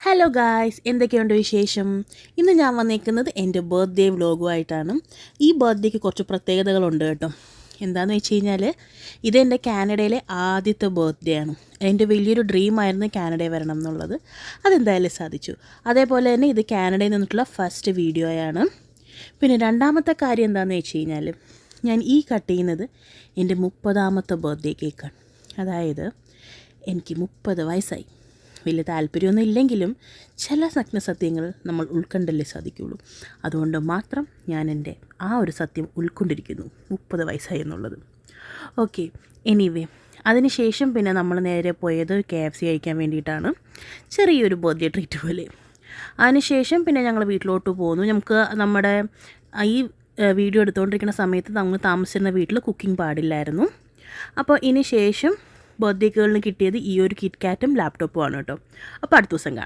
Hello guys, എന്തൊക്കെയുണ്ട് വിശേഷം? ഇന്ന് ഞാൻ വന്നേക്കുന്നത് എൻ്റെ ബർത്ത്ഡേ വ്ലോഗുമായിട്ടാണ്. ഈ ബർത്ത്ഡേക്ക് കുറച്ച് പ്രത്യേകതകളുണ്ട് കേട്ടോ. എന്താണെന്ന് വെച്ച് കഴിഞ്ഞാൽ ഇതെൻ്റെ കാനഡയിലെ ആദ്യത്തെ ബർത്ത്ഡേ ആണ്. എൻ്റെ വലിയൊരു ഡ്രീമായിരുന്നു കാനഡയിൽ വരണം എന്നുള്ളത്. അതെന്തായാലും സാധിച്ചു. അതേപോലെ തന്നെ ഇത് കാനഡയിൽ നിന്നിട്ടുള്ള ഫസ്റ്റ് വീഡിയോയാണ്. പിന്നെ രണ്ടാമത്തെ കാര്യം എന്താണെന്ന് വെച്ച് കഴിഞ്ഞാൽ ഞാൻ ഈ കട്ട് ചെയ്യുന്നത് എൻ്റെ 30ാമത്തെ ബർത്ത്ഡേ കേക്കാണ്. അതായത് എനിക്ക് 30 വയസ്സായി. വലിയ താല്പര്യമൊന്നും ഇല്ലെങ്കിലും ചില നഗ്നസത്യങ്ങൾ നമ്മൾ ഉൾക്കൊണ്ടല്ലേ സാധിക്കുകയുള്ളൂ. അതുകൊണ്ട് മാത്രം ഞാൻ എൻ്റെ ആ ഒരു സത്യം ഉൾക്കൊണ്ടിരിക്കുന്നു, 30 വയസ്സായി എന്നുള്ളത്. ഓക്കെ, എനിവേ അതിനുശേഷം പിന്നെ നമ്മൾ നേരെ പോയത് KFC കഴിക്കാൻ വേണ്ടിയിട്ടാണ്, ചെറിയൊരു ബർത്ത്ഡേ ട്രീറ്റ് പോലെ. അതിനുശേഷം പിന്നെ ഞങ്ങൾ വീട്ടിലോട്ട് പോന്നു. നമുക്ക് നമ്മുടെ ഈ വീഡിയോ എടുത്തുകൊണ്ടിരിക്കുന്ന സമയത്ത് നമ്മൾ താമസിച്ചിരുന്ന വീട്ടിൽ കുക്കിംഗ് പാടില്ലായിരുന്നു. അപ്പോൾ ഇനി ശേഷം ബർത്ത്ഡേ ഗേളിന് കിട്ടിയത് ഈ ഒരു കിറ്റ് കാറ്റും ലാപ്ടോപ്പും ആണ് കേട്ടോ. അപ്പോൾ അടുത്ത ദിവസം കാണാം.